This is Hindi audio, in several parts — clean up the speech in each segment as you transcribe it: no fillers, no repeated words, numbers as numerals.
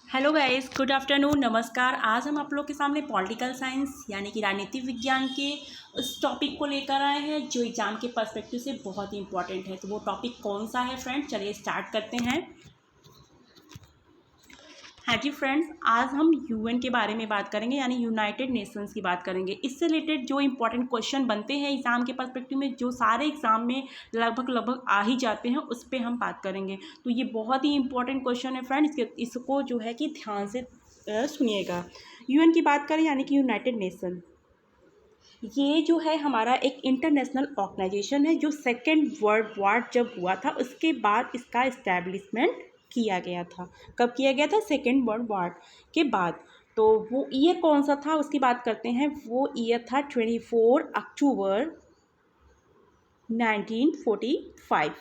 हेलो गाइस, गुड आफ्टरनून, नमस्कार। आज हम आप लोग के सामने पॉलिटिकल साइंस यानी कि राजनीतिक विज्ञान के उस टॉपिक को लेकर आए हैं जो एग्ज़ाम के पर्सपेक्टिव से बहुत ही इंपॉर्टेंट है। तो वो टॉपिक कौन सा है फ्रेंड, चलिए स्टार्ट करते हैं। हाँ जी फ्रेंड्स, आज हम यूएन के बारे में बात करेंगे यानी यूनाइटेड नेशंस की बात करेंगे। इससे रिलेटेड जो इंपॉर्टेंट क्वेश्चन बनते हैं एग्ज़ाम के पर्सपेक्टिव में, जो सारे एग्ज़ाम में लगभग आ ही जाते हैं, उस पर हम बात करेंगे। तो ये बहुत ही इंपॉर्टेंट क्वेश्चन है फ्रेंड्स, इसको जो है कि ध्यान से सुनिएगा। यूएन की बात करें यानी कि यूनाइटेड नेशन, ये जो है हमारा एक इंटरनेशनल ऑर्गेनाइजेशन है जो सेकेंड वर्ल्ड वॉर जब हुआ था उसके बाद इसका इस्टेब्लिशमेंट किया गया था। कब किया गया था? सेकेंड वर्ल्ड वॉर के बाद। तो वो ईयर कौन सा था उसकी बात करते हैं। वो ईयर था 24 अक्टूबर 1945,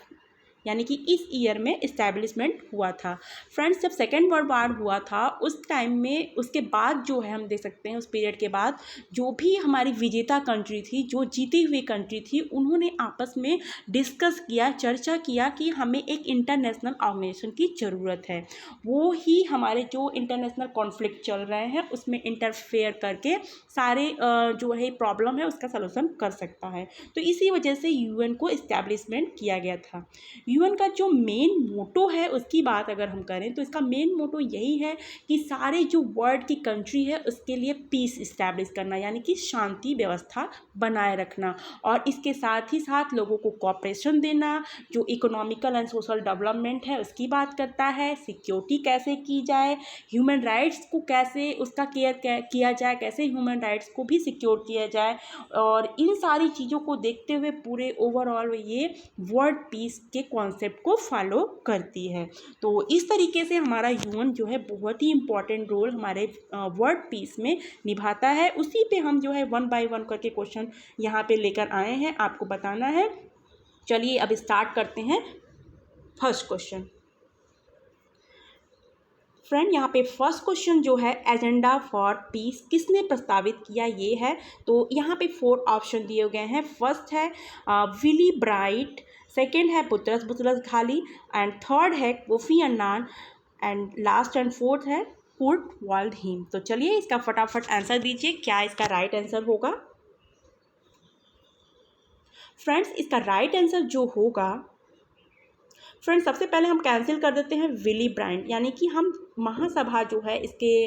यानी कि इस ईयर में इस्टेब्लिशमेंट हुआ था। फ्रेंड्स, जब सेकेंड वर्ल्ड वॉर हुआ था उस टाइम में, उसके बाद जो है हम देख सकते हैं उस पीरियड के बाद जो भी हमारी विजेता कंट्री थी, जो जीती हुई कंट्री थी, उन्होंने आपस में डिस्कस किया, चर्चा किया कि हमें एक इंटरनेशनल ऑर्गेनाइजेशन की ज़रूरत है। वो ही हमारे जो इंटरनेशनल कॉन्फ्लिक्ट चल रहे हैं उसमें इंटरफेयर करके सारे जो है प्रॉब्लम है उसका सलूशन कर सकता है। तो इसी वजह से यूएन को इस्टेब्लिशमेंट किया गया था। यूएन का जो मेन मोटो है उसकी बात अगर हम करें तो इसका मेन मोटो यही है कि सारे जो वर्ल्ड की कंट्री है उसके लिए पीस इस्टेब्लिश करना, यानी कि शांति व्यवस्था बनाए रखना, और इसके साथ ही साथ लोगों को कोऑपरेशन देना। जो इकोनॉमिकल एंड सोशल डेवलपमेंट है उसकी बात करता है, सिक्योरिटी कैसे की जाए, ह्यूमन राइट्स को कैसे उसका केयर किया जाए, कैसे ह्यूमन राइट्स को भी सिक्योर किया जाए, और इन सारी चीज़ों को देखते हुए पूरे ओवरऑल ये वर्ल्ड पीस के कॉन्सेप्ट को फॉलो करती है। तो इस तरीके से हमारा यूएन जो है बहुत ही इम्पॉर्टेंट रोल हमारे वर्ल्ड पीस में निभाता है। उसी पे हम जो है वन बाय वन करके क्वेश्चन यहाँ पे लेकर आए हैं, आपको बताना है। चलिए अब स्टार्ट करते हैं फर्स्ट क्वेश्चन। फ्रेंड, यहाँ पे फर्स्ट क्वेश्चन जो है एजेंडा फॉर पीस किसने प्रस्तावित किया, ये है। तो यहाँ पे 4 ऑप्शन दिए गए हैं। फर्स्ट है विली ब्राइट, सेकंड है Boutros Boutros Ghali, and third है Kofi Annan, and last and fourth है कुर्ट वाल्डहीम। तो चलिए इसका फटाफट आंसर दीजिए, क्या इसका राइट आंसर होगा। फ्रेंड्स, इसका राइट आंसर जो होगा, फ्रेंड्स सबसे पहले हम कैंसिल कर देते हैं विली ब्रांड, यानी कि हम महासभा जो है इसके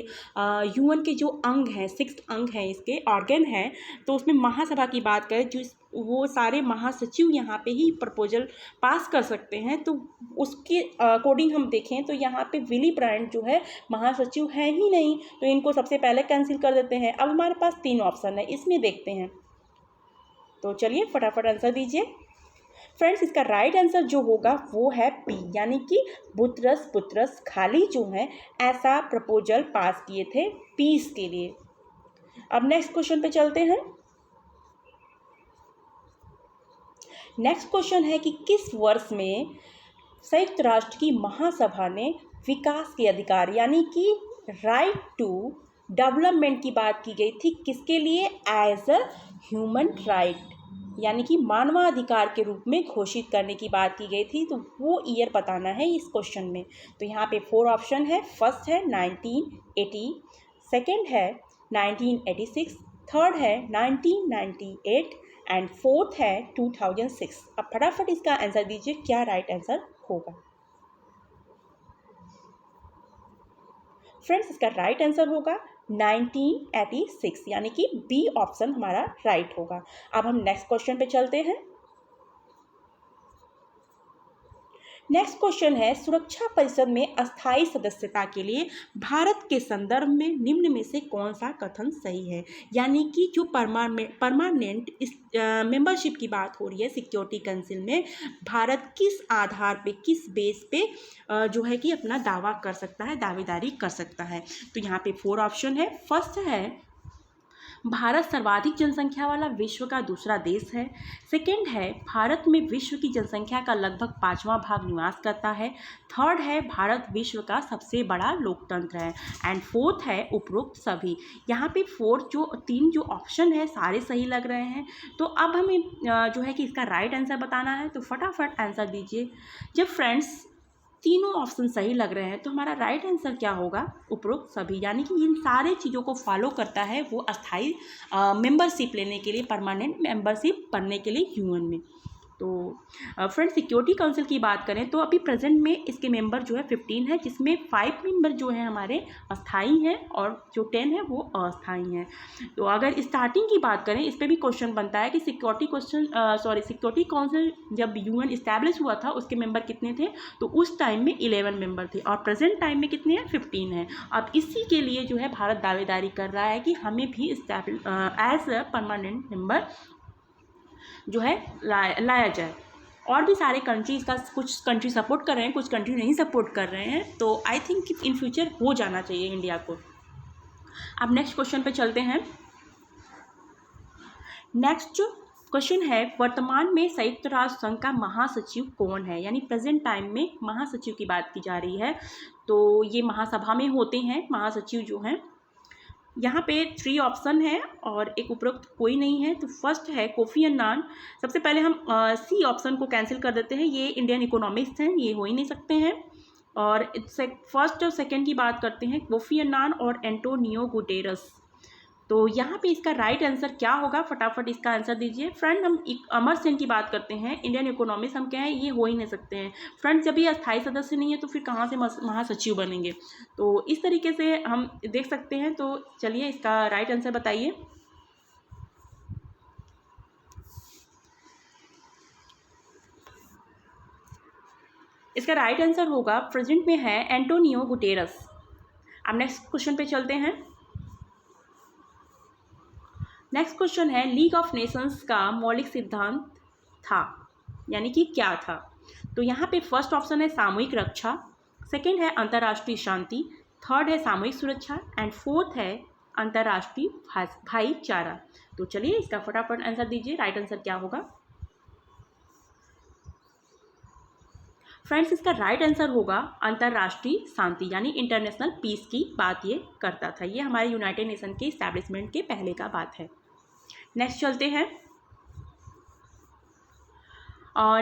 यूएन के जो अंग हैं, 6 अंग हैं, इसके ऑर्गन हैं, तो उसमें महासभा की बात करें जो वो सारे महासचिव यहाँ पे ही प्रपोजल पास कर सकते हैं। तो उसके अकॉर्डिंग हम देखें तो यहाँ पे विली ब्रांड जो है महासचिव है ही नहीं, तो इनको सबसे पहले कैंसिल कर देते हैं। अब हमारे पास 3 ऑप्शन है, इसमें देखते हैं। तो चलिए फटाफट आंसर दीजिए। फ्रेंड्स, इसका राइट आंसर जो होगा वो है पी, यानी कि बुतरस बुतरस घाली जो है ऐसा प्रपोजल पास किए थे पीस के लिए। अब नेक्स्ट क्वेश्चन पे चलते हैं। नेक्स्ट क्वेश्चन है कि किस वर्ष में संयुक्त राष्ट्र की महासभा ने विकास के अधिकार यानी कि राइट टू डेवलपमेंट की बात की गई थी, किसके लिए? एज अ ह्यूमन राइट, यानी कि मानवाधिकार के रूप में घोषित करने की बात की गई थी। तो वो ईयर बताना है इस क्वेश्चन में। तो यहाँ पे 4 ऑप्शन है। फर्स्ट है 1980, सेकंड है 1986, थर्ड है 1998, एंड फोर्थ है 2006। अब फटाफट इसका आंसर दीजिए, क्या राइट आंसर होगा। फ्रेंड्स, इसका राइट आंसर होगा 1986, यानी कि बी ऑप्शन हमारा राइट होगा। अब हम नेक्स्ट क्वेश्चन पे चलते हैं। नेक्स्ट क्वेश्चन है सुरक्षा परिषद में अस्थायी सदस्यता के लिए भारत के संदर्भ में निम्न में से कौन सा कथन सही है, यानी कि जो परमानेंट मेंबरशिप की बात हो रही है सिक्योरिटी काउंसिल में, भारत किस आधार पे, किस बेस पे जो है कि अपना दावा कर सकता है, दावेदारी कर सकता है। तो यहाँ पे 4 ऑप्शन है। फर्स्ट है भारत सर्वाधिक जनसंख्या वाला विश्व का दूसरा देश है, सेकंड है भारत में विश्व की जनसंख्या का लगभग 5वां भाग निवास करता है, थर्ड है भारत विश्व का सबसे बड़ा लोकतंत्र है, एंड फोर्थ है उपरोक्त सभी। यहाँ पे 3 जो ऑप्शन है सारे सही लग रहे हैं। तो अब हमें जो है कि इसका राइट आंसर बताना है, तो फटाफट आंसर दीजिए। जब फ्रेंड्स तीनों ऑप्शन सही लग रहे हैं, तो हमारा राइट आंसर क्या होगा? उपरोक्त सभी, यानी कि इन सारे चीज़ों को फॉलो करता है वो अस्थाई मेंबरशिप लेने के लिए, परमानेंट मेंबरशिप बनने के लिए यूएन में। तो फ्रेंड्स, सिक्योरिटी काउंसिल की बात करें तो अभी प्रेजेंट में इसके मेंबर जो है 15 है, जिसमें 5 मेंबर जो हैं हमारे अस्थाई हैं और जो 10 है वो अस्थाई हैं। तो अगर स्टार्टिंग की बात करें, इस पर भी क्वेश्चन बनता है कि सिक्योरिटी काउंसिल जब यूएन इस्टेब्लिश हुआ था उसके मेंबर कितने थे? तो उस टाइम में 11 मेंबर थे और प्रेजेंट टाइम में कितने हैं? 15 हैं। अब इसी के लिए जो है भारत दावेदारी कर रहा है कि हमें भी एज अ परमानेंट मेंबर जो है लाया जाए। और भी सारे कंट्रीज़ का, कुछ कंट्री सपोर्ट कर रहे हैं, कुछ कंट्री नहीं सपोर्ट कर रहे हैं, तो आई थिंक कि इन फ्यूचर हो जाना चाहिए इंडिया को। अब नेक्स्ट क्वेश्चन पे चलते हैं। नेक्स्ट क्वेश्चन है, वर्तमान में संयुक्त राष्ट्र संघ का महासचिव कौन है? यानी प्रेजेंट टाइम में महासचिव की बात की जा रही है। तो ये महासभा में होते हैं महासचिव जो हैं। यहाँ पे 3 ऑप्शन है और एक उपरोक्त कोई नहीं है। तो फर्स्ट है कोफी अन्नान। सबसे पहले हम सी ऑप्शन को कैंसिल कर देते हैं, ये इंडियन इकोनॉमिस्ट हैं, ये हो ही नहीं सकते हैं। और फर्स्ट और सेकंड की बात करते हैं, कोफी अन्नान और एंटोनियो गुटेरस। तो यहाँ पे इसका राइट आंसर क्या होगा? फटाफट इसका आंसर दीजिए। फ्रेंड, हम अमर सेन की बात करते हैं, इंडियन इकोनॉमिस्ट, हम क्या है, ये हो ही नहीं सकते हैं। फ्रेंड, जब ये अस्थायी सदस्य नहीं है तो फिर कहाँ से महासचिव बनेंगे? तो इस तरीके से हम देख सकते हैं। तो चलिए इसका राइट आंसर बताइए। इसका राइट आंसर होगा, प्रेजेंट में है एंटोनियो गुटेरस। अब नेक्स्ट क्वेश्चन पे चलते हैं। नेक्स्ट क्वेश्चन है, लीग ऑफ नेशंस का मौलिक सिद्धांत था, यानी कि क्या था? तो यहाँ पे फर्स्ट ऑप्शन है सामूहिक रक्षा, सेकंड है अंतर्राष्ट्रीय शांति, थर्ड है सामूहिक सुरक्षा एंड फोर्थ है अंतर्राष्ट्रीय भाईचारा। तो चलिए इसका फटाफट आंसर दीजिए, राइट आंसर क्या होगा? फ्रेंड्स, इसका राइट आंसर होगा अंतर्राष्ट्रीय शांति, यानी इंटरनेशनल पीस की बात ये करता था। ये हमारे यूनाइटेड नेशन के इस्टेब्लिशमेंट के पहले का बात है। नेक्स्ट चलते हैं।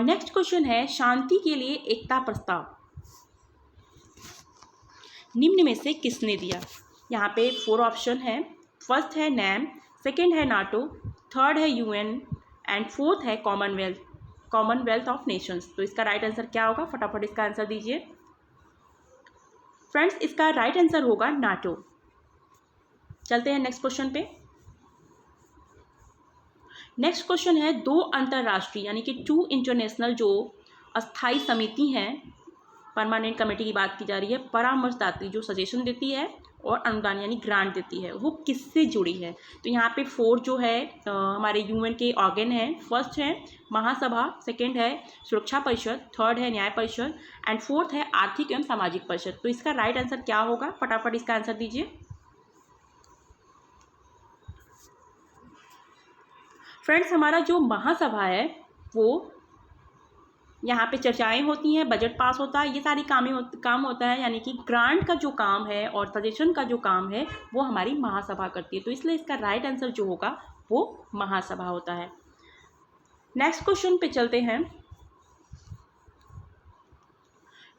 नेक्स्ट क्वेश्चन है, शांति के लिए एकता प्रस्ताव निम्न में से किसने दिया? यहाँ पे 4 ऑप्शन है। फर्स्ट है नैम, सेकंड है नाटो, थर्ड है यूएन एंड फोर्थ है कॉमनवेल्थ ऑफ नेशंस। तो इसका राइट आंसर क्या होगा? फटाफट इसका आंसर दीजिए। फ्रेंड्स, इसका राइट आंसर होगा नाटो। चलते हैं नेक्स्ट क्वेश्चन पे। नेक्स्ट क्वेश्चन है, 2 अंतर्राष्ट्रीय यानी कि 2 इंटरनेशनल जो अस्थाई समिति हैं, परमानेंट कमेटी की बात की जा रही है, परामर्शदात्री जो सजेशन देती है और अनुदान यानी ग्रांट देती है, वो किससे जुड़ी है? तो यहाँ पे 4 जो है हमारे यूएन के ऑर्गन हैं। फर्स्ट है महासभा, सेकंड है सुरक्षा परिषद, थर्ड है न्याय परिषद एंड फोर्थ है आर्थिक एवं सामाजिक परिषद। तो इसका राइट आंसर क्या होगा? फटाफट इसका आंसर दीजिए। फ्रेंड्स, हमारा जो महासभा है वो यहाँ पे चर्चाएं होती हैं, बजट पास होता है, ये सारी काम होता है, यानी कि ग्रांट का जो काम है और सजेशन का जो काम है वो हमारी महासभा करती है। तो इसलिए इसका राइट आंसर जो होगा वो महासभा होता है। नेक्स्ट क्वेश्चन पे चलते हैं।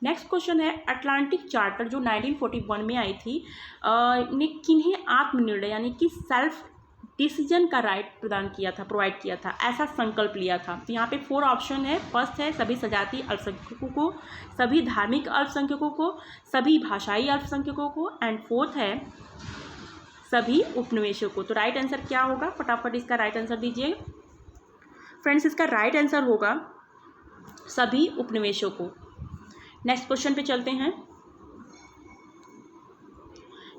नेक्स्ट क्वेश्चन है, अटलांटिक चार्टर जो 1941 में आई थी ने किन्हें आत्मनिर्णय यानी कि सेल्फ डिसीजन का राइट प्रोवाइड किया था, ऐसा संकल्प लिया था? तो यहाँ पे 4 ऑप्शन है। फर्स्ट है सभी सजातीय अल्पसंख्यकों को, सभी धार्मिक अल्पसंख्यकों को, सभी भाषाई अल्पसंख्यकों को एंड फोर्थ है सभी उपनिवेशों को। तो राइट आंसर क्या होगा? फटाफट इसका राइट आंसर दीजिए। फ्रेंड्स, इसका राइट आंसर होगा सभी उपनिवेशों को। नेक्स्ट क्वेश्चन पे चलते हैं।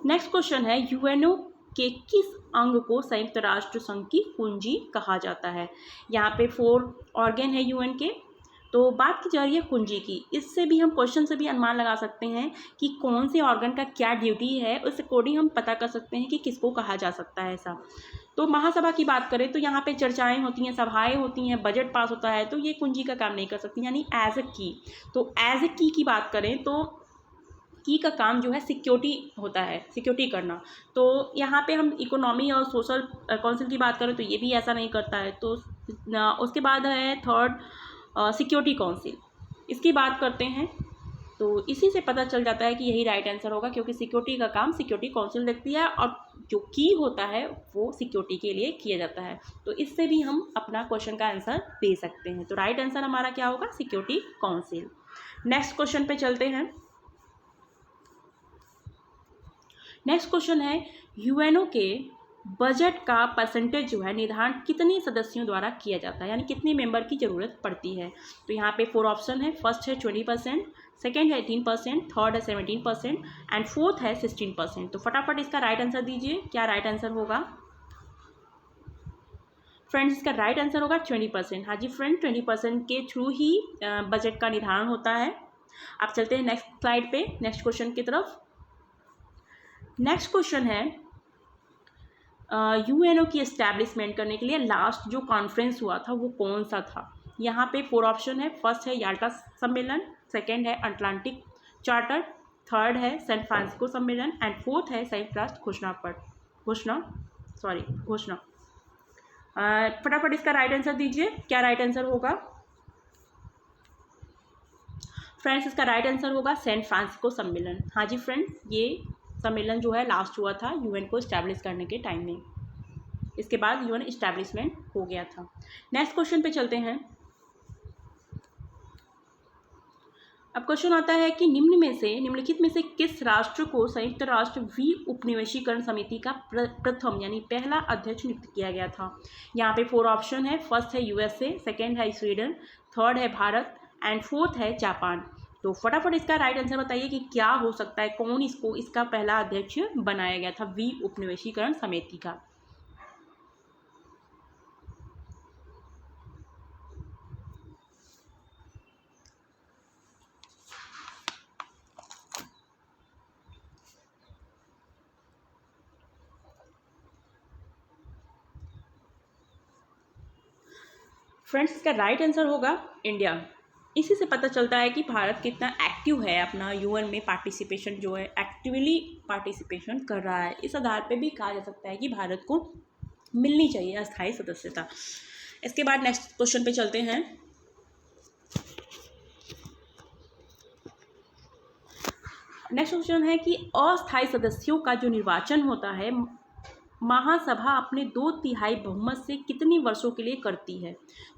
नेक्स्ट क्वेश्चन है, यूएनओ के किस अंग को संयुक्त राष्ट्र संघ की कुंजी कहा जाता है? यहाँ पे 4 ऑर्गन है यूएन के, तो बात की जा रही है कुंजी की। इससे भी हम क्वेश्चन से भी अनुमान लगा सकते हैं कि कौन से ऑर्गन का क्या ड्यूटी है, उस अकॉर्डिंग हम पता कर सकते हैं कि किसको कहा जा सकता है ऐसा। तो महासभा की बात करें तो यहाँ पे चर्चाएं होती हैं, सभाएं होती हैं, बजट पास होता है, तो ये कुंजी का काम नहीं कर सकती, यानी एज ए की। तो एज ए की बात करें तो की का काम जो है सिक्योरिटी होता है, सिक्योरिटी करना। तो यहाँ पे हम इकोनॉमी और सोशल काउंसिल की बात करें तो ये भी ऐसा नहीं करता है। तो उसके बाद है थर्ड सिक्योरिटी काउंसिल, इसकी बात करते हैं। तो इसी से पता चल जाता है कि यही राइट आंसर होगा, क्योंकि सिक्योरिटी का काम सिक्योरिटी काउंसिल देखती है और जो की होता है वो सिक्योरिटी के लिए किया जाता है। तो इससे भी हम अपना क्वेश्चन का आंसर दे सकते हैं। तो राइट आंसर हमारा क्या होगा? Security council. नेक्स्ट क्वेश्चन पे चलते हैं। नेक्स्ट क्वेश्चन है, यूएनओ के बजट का परसेंटेज जो है निर्धारण कितने सदस्यों द्वारा किया जाता है, यानी कितने मेंबर की ज़रूरत पड़ती है। तो यहाँ पे 4 ऑप्शन है। फर्स्ट है 20%, सेकेंड है 18%, थर्ड है 17% एंड फोर्थ है 16%। तो फटाफट इसका राइट आंसर दीजिए, क्या राइट आंसर होगा? फ्रेंड्स, इसका राइट आंसर होगा 20%। हाँ जी फ्रेंड, 20% के थ्रू ही बजट का निर्धारण होता है। अब चलते हैं नेक्स्ट स्लाइड पे, नेक्स्ट क्वेश्चन की तरफ। नेक्स्ट क्वेश्चन है, यूएनओ की एस्टैब्लिशमेंट करने के लिए लास्ट जो कॉन्फ्रेंस हुआ था वो कौन सा था? यहाँ पे 4 ऑप्शन है। फर्स्ट है याल्टा सम्मेलन, सेकेंड है अटलांटिक चार्टर, थर्ड है सैन फ्रांसिस्को सम्मेलन एंड फोर्थ है संयुक्त राष्ट्र घोषणा। फटाफट इसका राइट आंसर दीजिए, क्या राइट आंसर होगा? फ्रेंड्स, इसका राइट आंसर होगा सैन फ्रांसिस्को सम्मेलन। हाँ जी फ्रेंड्स, ये सम्मेलन जो है लास्ट हुआ था यूएन को इस्टेब्लिश करने के टाइम में। इसके बाद यूएन इस्टेब्लिशमेंट हो गया था। नेक्स्ट क्वेश्चन पे चलते हैं। अब क्वेश्चन आता है कि निम्नलिखित में से किस राष्ट्र को संयुक्त राष्ट्र उपनिवेशीकरण समिति का प्रथम यानी पहला अध्यक्ष नियुक्त किया गया था? यहाँ पे 4 ऑप्शन है। फर्स्ट है यूएसए, सेकेंड है स्वीडन, थर्ड है भारत एंड फोर्थ है जापान। तो फटाफट इसका राइट आंसर बताइए कि क्या हो सकता है, कौन इसका पहला अध्यक्ष बनाया गया था उपनिवेशीकरण समिति का? फ्रेंड्स, इसका राइट आंसर होगा इंडिया। इसी से पता चलता है कि भारत कितना एक्टिव है अपना यूएन में पार्टिसिपेशन जो है, एक्टिवली पार्टिसिपेशन कर रहा है। इस आधार पे भी कहा जा सकता है कि भारत को मिलनी चाहिए अस्थायी सदस्यता। इसके बाद नेक्स्ट क्वेश्चन पे चलते हैं। नेक्स्ट क्वेश्चन है कि अस्थायी सदस्यों का जो निर्वाचन होता है महासभा अपने 2/3 बहुमत से कितने वर्षों के लिए करती है?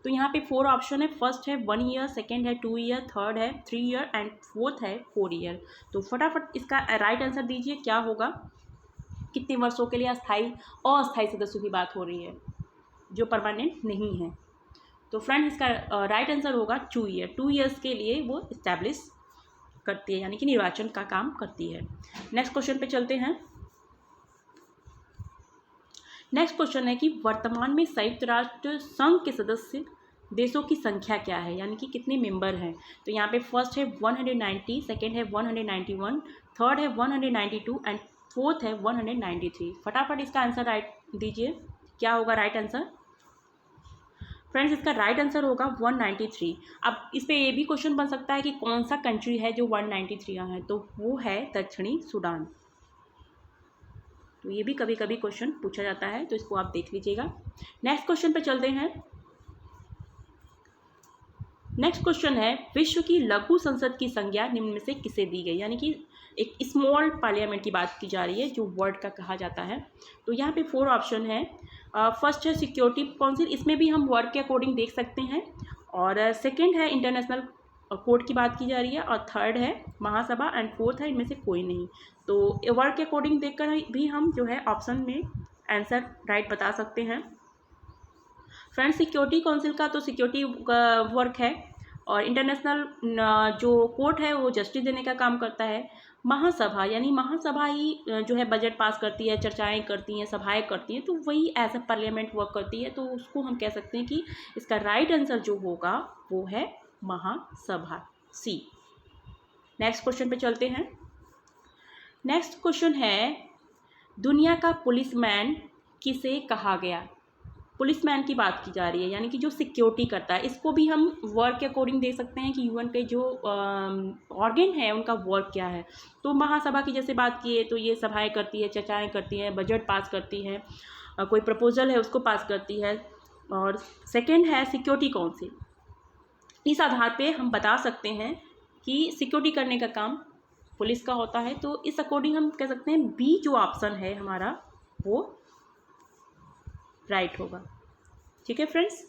तो यहाँ पे 4 ऑप्शन है। फर्स्ट है 1 ईयर, सेकेंड है 2 ईयर, थर्ड है 3 ईयर एंड फोर्थ है 4 ईयर। तो फटाफट इसका राइट आंसर दीजिए, क्या होगा? कितने वर्षों के लिए अस्थायी सदस्यों की बात हो रही है जो परमानेंट नहीं है? तो फ्रेंड्स, इसका राइट आंसर होगा 2 ईयर। 2 ईयर्स के लिए वो इस्टेब्लिश करती है, यानी कि निर्वाचन का काम करती है। नेक्स्ट क्वेश्चन पे चलते हैं। नेक्स्ट क्वेश्चन है कि वर्तमान में संयुक्त राष्ट्र संघ के सदस्य देशों की संख्या क्या है, यानी कि कितने मेंबर हैं? तो यहाँ पे फर्स्ट है 190, सेकेंड है 191, थर्ड है 192 एंड फोर्थ है 193। फटाफट इसका आंसर राइट दीजिए, क्या होगा राइट आंसर? फ्रेंड्स, इसका राइट आंसर होगा 193। अब इस पर ये भी क्वेश्चन बन सकता है कि कौन सा कंट्री है जो 193 है, तो वो है दक्षिणी सूडान। तो ये भी कभी कभी क्वेश्चन पूछा जाता है, तो इसको आप देख लीजिएगा। नेक्स्ट क्वेश्चन पे चलते हैं। नेक्स्ट क्वेश्चन है, विश्व की लघु संसद की संज्ञा निम्न में से किसे दी गई? यानी कि एक स्मॉल पार्लियामेंट की बात की जा रही है जो वर्ल्ड का कहा जाता है। तो यहाँ पे 4 ऑप्शन है। फर्स्ट है सिक्योरिटी काउंसिल, इसमें भी हम वर्ल्ड के अकॉर्डिंग देख सकते हैं, और सेकेंड है इंटरनेशनल कोर्ट की बात की जा रही है, और थर्ड है महासभा एंड फोर्थ है इनमें से कोई नहीं। तो वर्ड के अकॉर्डिंग देखकर भी हम जो है ऑप्शन में आंसर राइट बता सकते हैं। फ्रेंड्स, सिक्योरिटी काउंसिल का तो सिक्योरिटी वर्क है, और इंटरनेशनल जो कोर्ट है वो जस्टिस देने का काम करता है। महासभा यानी महासभा ही जो है बजट पास करती है, चर्चाएं करती हैं, सभाएं करती हैं, तो वही एज अ पार्लियामेंट वर्क करती है। तो उसको हम कह सकते हैं कि इसका राइट आंसर जो होगा वो है महासभा, सी। नेक्स्ट क्वेश्चन पे चलते हैं। नेक्स्ट क्वेश्चन है, दुनिया का पुलिसमैन किसे कहा गया? पुलिसमैन की बात की जा रही है, यानी कि जो सिक्योरिटी करता है। इसको भी हम वर्क के अकॉर्डिंग देख सकते हैं कि यूएन के जो ऑर्गन है उनका वर्क क्या है। तो महासभा की जैसे बात किए तो ये सभाएं करती है, चर्चाएं करती है, बजट पास करती है, कोई प्रपोजल है उसको पास करती है। और सेकेंड है सिक्योरिटी काउंसिल। इस आधार पे हम बता सकते हैं कि सिक्योरिटी करने का काम पुलिस का होता है, तो इस अकॉर्डिंग हम कह सकते हैं बी जो ऑप्शन है हमारा वो राइट होगा। ठीक है फ्रेंड्स,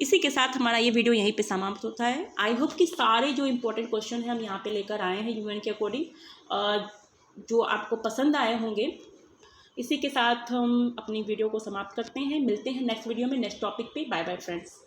इसी के साथ हमारा ये वीडियो यहीं पे समाप्त होता है। आई होप कि सारे जो इंपॉर्टेंट क्वेश्चन हैं हम यहाँ पे लेकर आए हैं यूएन के अकॉर्डिंग, जो आपको पसंद आए होंगे। इसी के साथ हम अपनी वीडियो को समाप्त करते हैं। मिलते हैं नेक्स्ट वीडियो में नेक्स्ट टॉपिक पे। Bye bye friends.